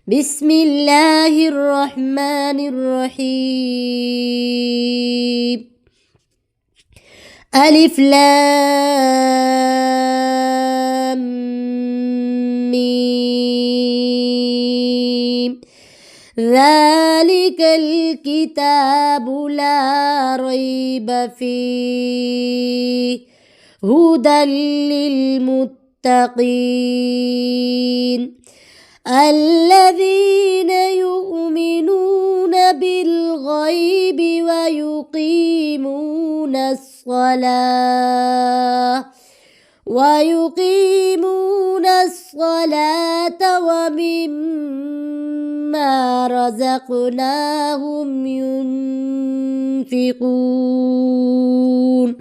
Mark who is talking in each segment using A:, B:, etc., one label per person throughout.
A: بسم الله الرحمن الرحيم. ألف لام ميم. ذلك الكتاب لا ريب فيه هدى للمتقين الذين يؤمنون بالغيب ويقيمون الصلاة ومما رزقناهم ينفقون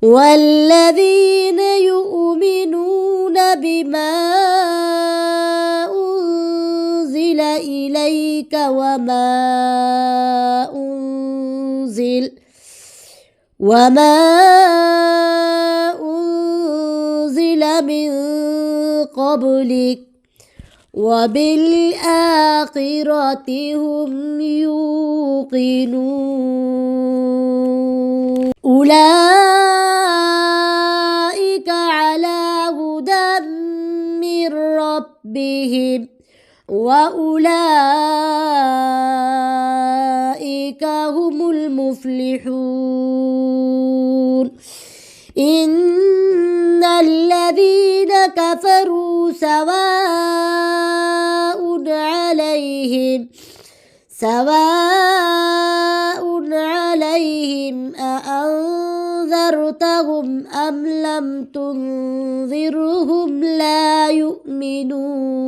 A: والذين يؤمنون بما أنزل إليك وما أنزل من قبلك وبالآخرة هم يوقنون أولئك على هدى من ربهم وأولئك هم المفلحون إن الذين كفروا سواء عليهم أأنذرتهم أم لم تنذرهم لا يؤمنون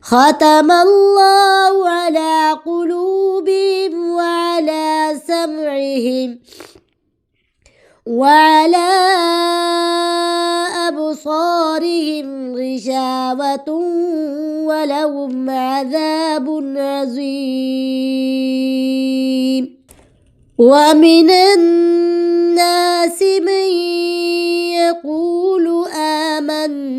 A: ختم الله على قلوبهم وعلى سمعهم وعلى أبصارهم غشاوة ولهم عذاب عظيم ومن الناس من يقول آمنا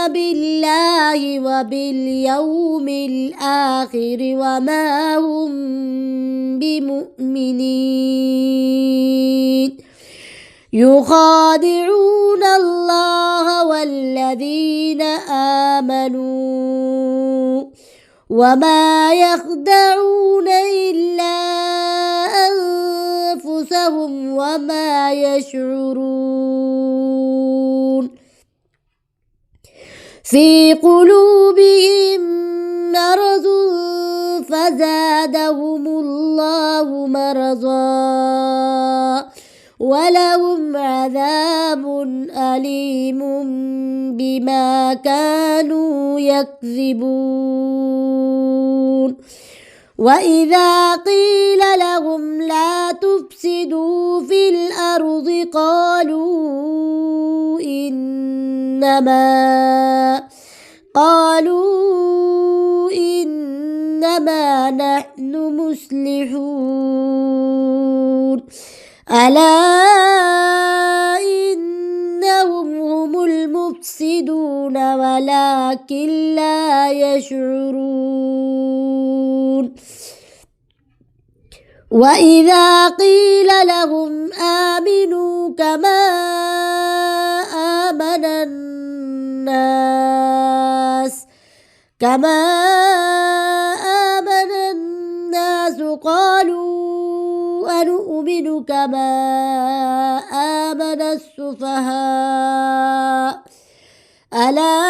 A: بالله وباليوم الآخر وما هم بمؤمنين يخادعون الله والذين آمنوا وما يخدعون إلا أنفسهم وما يشعرون في قلوبهم مرض فزادهم الله مرضا ولهم عذاب أليم بما كانوا يكذبون وإذا قيل لهم لا تفسدوا في الأرض قالوا إنما نحن مصلحون ألا إنهم هم المفسدون ولكن لا يشعرون وإذا قيل لهم آمنوا كما آمن الناس قالوا أنؤمن كما آمن السفهاء ألا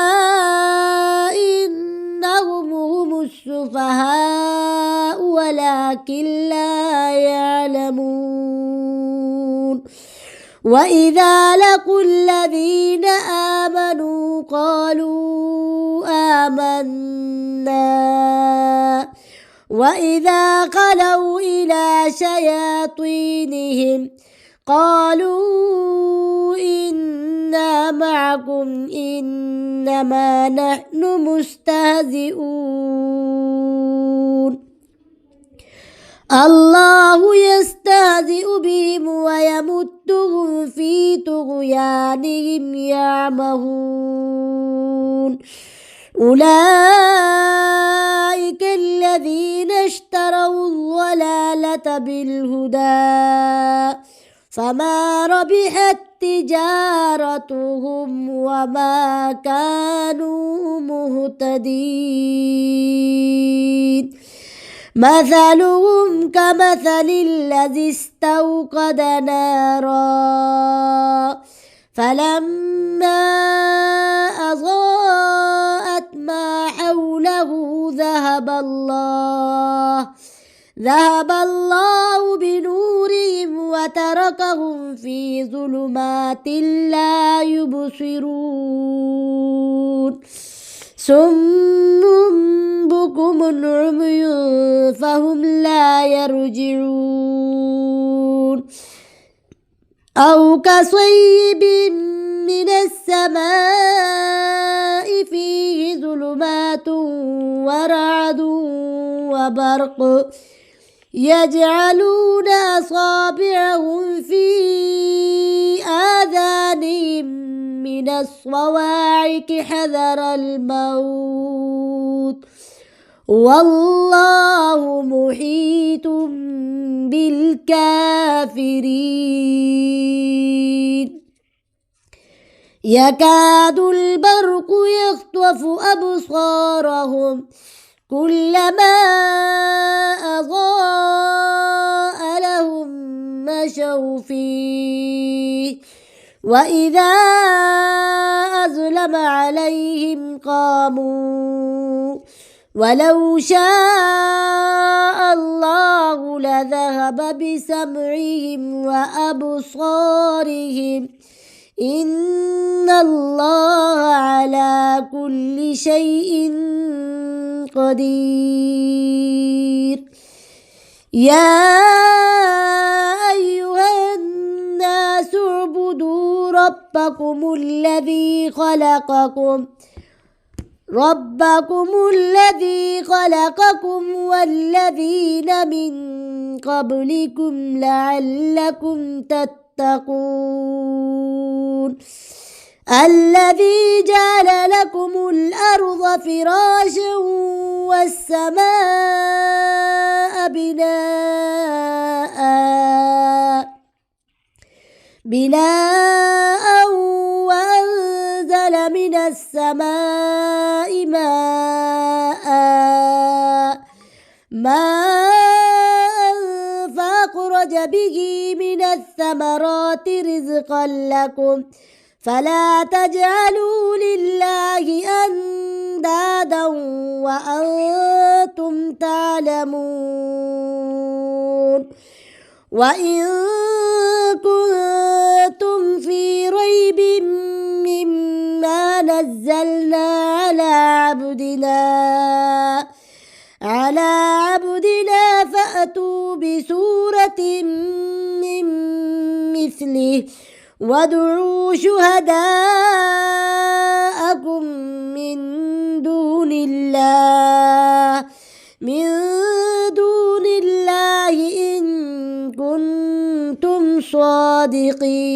A: إنهم هم السفهاء ولكن لا يعلمون وإذا لقوا الذين آمنوا قالوا آمنا وإذا خلوا إلى شياطينهم قالوا إنا معكم إنما نحن مستهزئون الله يستهزئ بهم ويمدهم في طغيانهم يعمهون أولئك الذين اشتروا الضلالة بالهدى فما ربحت تجارتهم وما كانوا مهتدين مثلهم كمثل الذي استوقد نارا فلما أضاءت ما حوله ذهب الله بنورهم وتركهم في ظلمات لا يبصرون صم بكم عمي فهم لا يرجعون أو كصيب من السماء فيه ظلمات ورعد وبرق يجعلون أصابعهم في آذانهم من الصواعق حذر الموت والله محيط بالكافرين يكاد البرق يخطف أبصارهم كلما أضاء لهم مشوا فيه وإذا أظلم عليهم قاموا ولو شاء الله لذهب بسمعهم وأبصارهم إن الله على كل شيء قدير يا أيها الناس اعبدوا ربكم الذي خلقكم والذين من قبلكم لعلكم تتقون الذي جعل لكم الأرض فراشا والسماء بناء وأنزل من السماء ماء فأخرج به من الثمرات رزقا لكم فلا تجعلوا لله أندادا وأنتم تعلمون وإن كنتم في ريب مما نزلنا على عبدنا فأتوا بسورة من مثله وادعوا شهداءكم من دون الله إن كنتم صادقين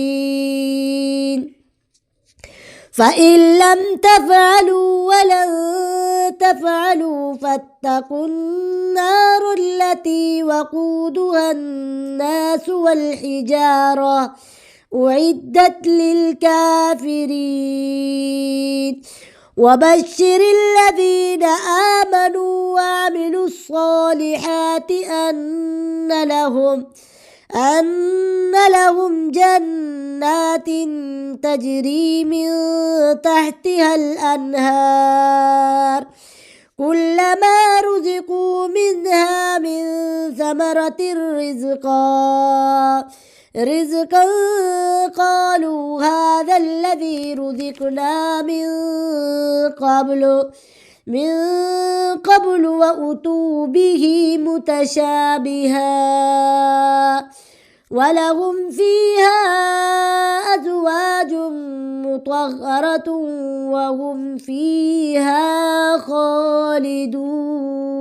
A: فإن لم تفعلوا ولن تفعلوا فاتقوا النار التي وقودها الناس والحجارة أعدت للكافرين وبشر الذين آمنوا وعملوا الصالحات أن لهم جنات تجري من تحتها الأنهار كلما رزقوا منها من ثمرة رزقا قالوا هذا الذي رزقنا من قبل وأتوا به متشابها ولهم فيها أزواج مطهرة وهم فيها خالدون.